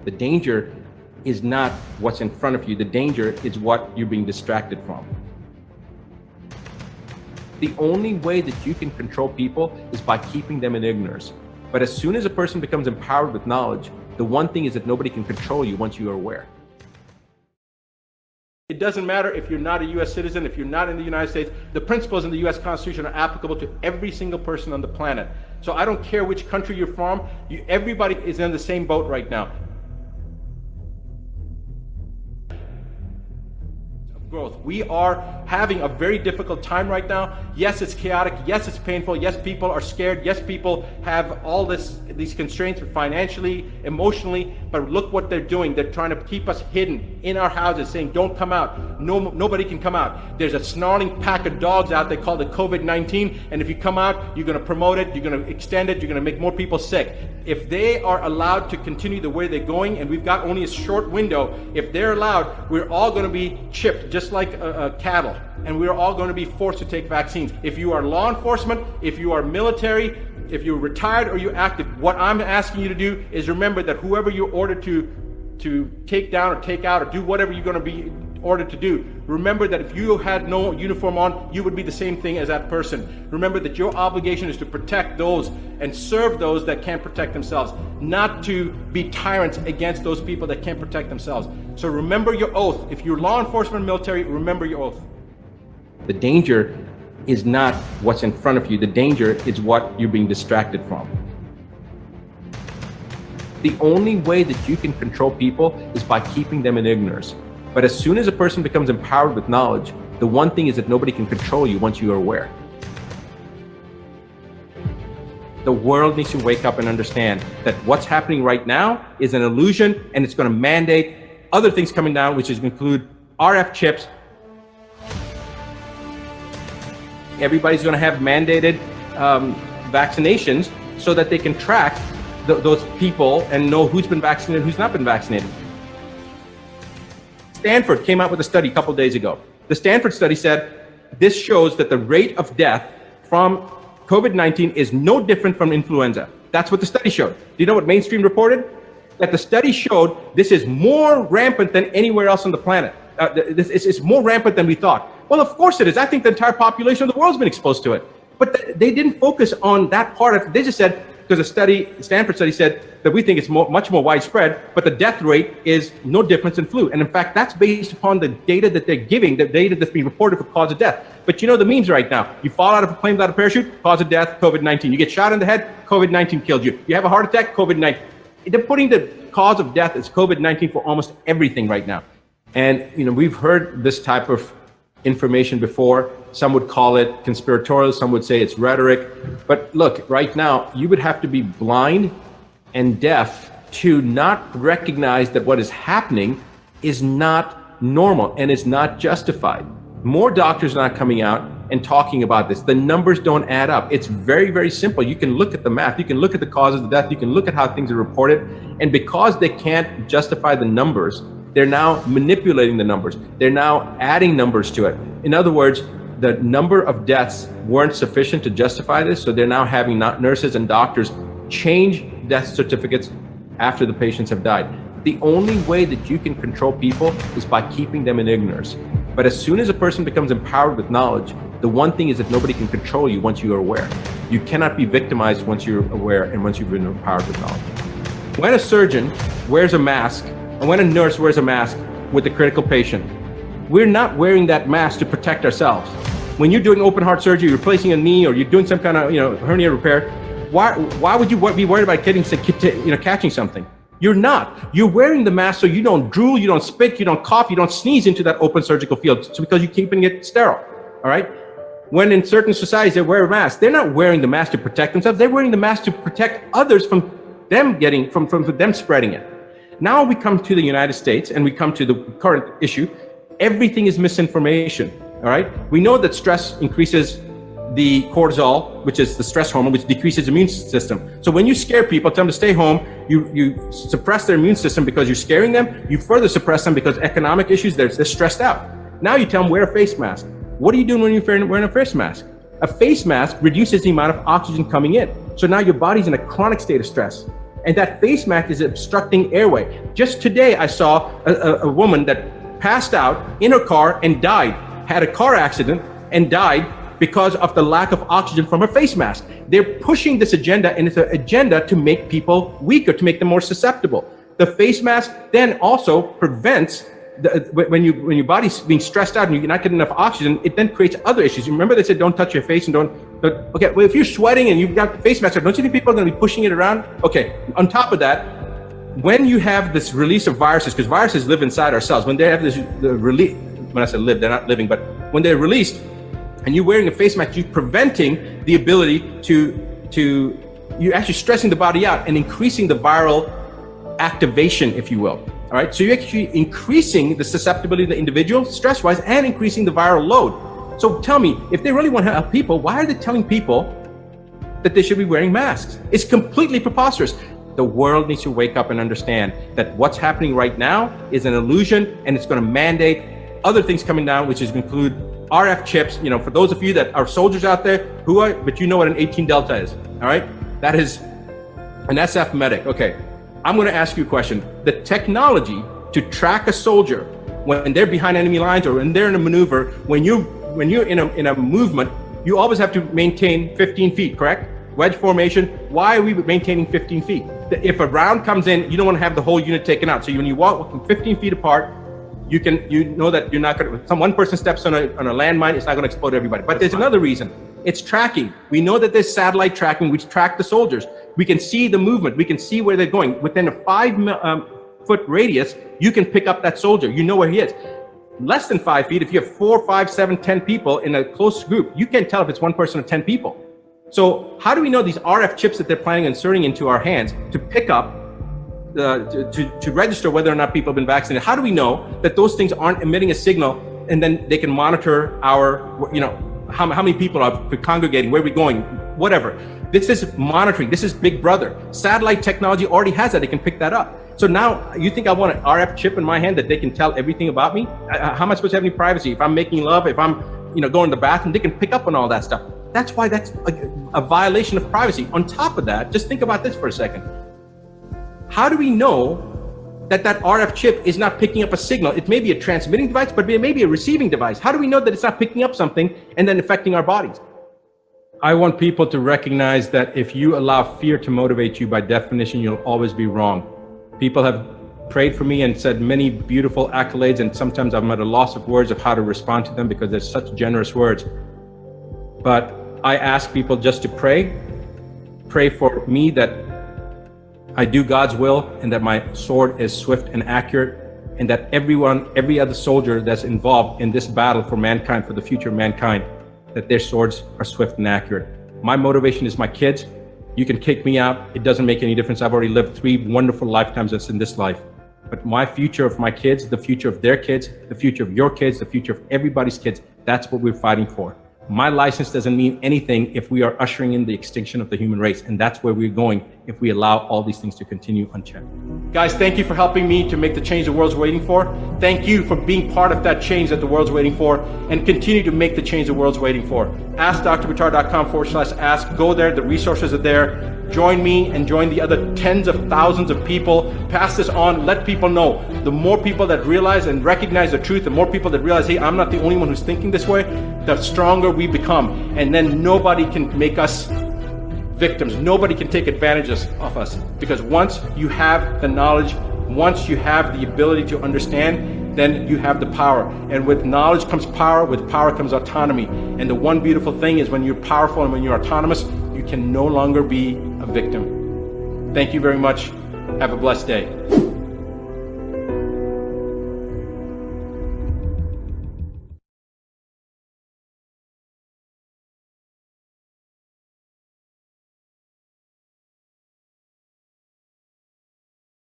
The danger is not what's in front of you. The danger is what you're being distracted from. The only way that you can control people is by keeping them in ignorance. But as soon as a person becomes empowered with knowledge, the one thing is that nobody can control you once you are aware. It doesn't matter if you're not a U.S. citizen, if you're not in the United States, the principles in the U.S. Constitution are applicable to every single person on the planet. So I don't care which country you're from, everybody is in the same boat right now. Growth. We are having a very difficult time right now. Yes, it's chaotic. Yes, it's painful. Yes, people are scared. Yes, people have all these constraints financially, emotionally, but look what they're doing. They're trying to keep us hidden in our houses, saying don't come out. Nobody can come out. There's a snarling pack of dogs out there called the COVID-19, and if you come out, you're going to promote it, you're going to extend it, you're going to make more people sick. If they are allowed to continue the way they're going, and we've got only a short window, if they're allowed, we're all going to be chipped just like cattle, and we're all going to be forced to take vaccines. If you are law enforcement, if you are military, if you're retired or you're active, what I'm asking you to do is remember that whoever you're ordered to take down or take out or do whatever you're going to be ordered to do, remember that if you had no uniform on, you would be the same thing as that person. Remember that your obligation is to protect those and serve those that can't protect themselves, not to be tyrants against those people that can't protect themselves. So remember your oath. If you're law enforcement, military, remember your oath. The danger is not what's in front of you. The danger is what you're being distracted from. The only way that you can control people is by keeping them in ignorance. But as soon as a person becomes empowered with knowledge, the one thing is that nobody can control you once you are aware. The world needs to wake up and understand that what's happening right now is an illusion, and it's going to mandate other things coming down, which is include RF chips. Everybody's going to have mandated vaccinations so that they can track those people and know who's been vaccinated and who's not been vaccinated. Stanford came out with a study a couple days ago. The Stanford study said this shows that the rate of death from COVID-19 is no different from influenza. That's what the study showed. Do you know what mainstream reported? That the study showed this is more rampant than anywhere else on the planet. It's more rampant than we thought. Well, of course it is. I think the entire population of the world's been exposed to it. But they didn't focus on that part of it. They just said, because the Stanford study said that we think it's much more widespread, but the death rate is no difference in flu. And in fact, that's based upon the data that they're giving, the data that's being reported for cause of death. But you know the memes right now. You fall out of a plane without a parachute, cause of death, COVID-19. You get shot in the head, COVID-19 killed you. You have a heart attack, COVID-19. They're putting the cause of death as COVID-19 for almost everything right now. And we've heard this type of information before. Some would call it conspiratorial, some would say it's rhetoric. But look, right now, you would have to be blind and deaf to not recognize that what is happening is not normal and is not justified. More doctors are not coming out and talking about this. The numbers don't add up. It's very, very simple. You can look at the math, you can look at the causes of death, you can look at how things are reported. And because they can't justify the numbers, they're now manipulating the numbers. They're now adding numbers to it. In other words, the number of deaths weren't sufficient to justify this, so they're now having nurses and doctors change death certificates after the patients have died. The only way that you can control people is by keeping them in ignorance. But as soon as a person becomes empowered with knowledge, the one thing is that nobody can control you once you are aware. You cannot be victimized once you're aware and once you've been empowered with knowledge. When a surgeon wears a mask, and when a nurse wears a mask with a critical patient, we're not wearing that mask to protect ourselves. When you're doing open heart surgery, you're replacing a knee, or you're doing some kind of hernia repair, why would you be worried about catching something? You're not. You're wearing the mask so you don't drool, you don't spit, you don't cough, you don't sneeze into that open surgical field. It's because you're keeping it sterile. All right. When in certain societies they wear a mask, they're not wearing the mask to protect themselves. They're wearing the mask to protect others from them spreading it. Now we come to the United States and we come to the current issue. Everything is misinformation. All right. We know that stress increases the cortisol, which is the stress hormone, which decreases the immune system. So when you scare people, tell them to stay home, you suppress their immune system because you're scaring them. You further suppress them because economic issues, they're stressed out. Now you tell them wear a face mask. What are you doing when you're wearing a face mask? A face mask reduces the amount of oxygen coming in. So now your body's in a chronic state of stress. And that face mask is obstructing airway. Just today, I saw a woman that passed out in her car and died, had a car accident and died because of the lack of oxygen from her face mask. They're pushing this agenda, and it's an agenda to make people weaker, to make them more susceptible. The face mask then also prevents when your body's being stressed out and you're not getting enough oxygen, it then creates other issues. You remember they said don't touch your face and don't okay, well, if you're sweating and you've got the face mask, don't you think people are going to be pushing it around? Okay, on top of that, when you have this release of viruses, because viruses live inside our cells, when they have this release, when I say live, they're not living, but when they're released and you're wearing a face mask, you're preventing the ability you're actually stressing the body out and increasing the viral activation, if you will. All right, so you're actually increasing the susceptibility of the individual stress-wise and increasing the viral load. So tell me, if they really want to help people, why are they telling people that they should be wearing masks? It's completely preposterous. The world needs to wake up and understand that what's happening right now is an illusion, and it's going to mandate other things coming down, which is include RF chips. You know, for those of you that are soldiers out there, but you know what an 18 Delta is, all right? That is an SF medic. Okay, I'm going to ask you a question. The technology to track a soldier when they're behind enemy lines or when they're in a maneuver, when you're in a movement, you always have to maintain 15 feet, correct? Wedge formation. Why are we maintaining 15 feet? If a round comes in, you don't want to have the whole unit taken out. So when you walk from 15 feet apart, you know that you're not going to, one person steps on a landmine, it's not going to explode everybody. But there's another reason. It's tracking. We know that there's satellite tracking, which track the soldiers. We can see the movement. We can see where they're going. Within a 5-foot radius, you can pick up that soldier. You know where he is. Less than 5 feet, if you have 4, 5, 7, 10 people in a close group, you can't tell if it's one person or 10 people. So how do we know these RF chips that they're planning on inserting into our hands to pick up, to register whether or not people have been vaccinated? How do we know that those things aren't emitting a signal, and then they can monitor our, how many people are congregating, where we're going, whatever. This is monitoring. This is Big Brother. Satellite technology already has that. They can pick that up. So now you think I want an RF chip in my hand that they can tell everything about me? How am I supposed to have any privacy? If I'm making love, if I'm going to the bathroom, they can pick up on all that stuff. That's why that's a violation of privacy. On top of that, just think about this for a second. How do we know that RF chip is not picking up a signal? It may be a transmitting device, but it may be a receiving device. How do we know that it's not picking up something and then affecting our bodies? I want people to recognize that if you allow fear to motivate you, by definition, you'll always be wrong. People have prayed for me and said many beautiful accolades, and sometimes I'm at a loss of words of how to respond to them because they're such generous words. But I ask people just to pray for me that I do God's will and that my sword is swift and accurate, and that every other soldier that's involved in this battle for mankind, for the future of mankind, that their swords are swift and accurate. My motivation is my kids. You can kick me out. It doesn't make any difference. I've already lived 3 wonderful lifetimes that's in this life. But my future of my kids, the future of their kids, the future of your kids, the future of everybody's kids, that's what we're fighting for. My license doesn't mean anything if we are ushering in the extinction of the human race. And that's where we're going if we allow all these things to continue unchecked. Guys, thank you for helping me to make the change the world's waiting for. Thank you for being part of that change that the world's waiting for, and continue to make the change the world's waiting for. AskDrButtar.com/ask. Go there. The resources are there. Join me and join the other tens of thousands of people. Pass this on. Let people know. The more people that realize and recognize the truth, the more people that realize, hey, I'm not the only one who's thinking this way, the stronger we become. And then nobody can make us victims. Nobody can take advantage of us. Because once you have the knowledge, once you have the ability to understand, then you have the power. And with knowledge comes power, with power comes autonomy. And the one beautiful thing is when you're powerful and when you're autonomous, you can no longer be a victim. Thank you very much. Have a blessed day.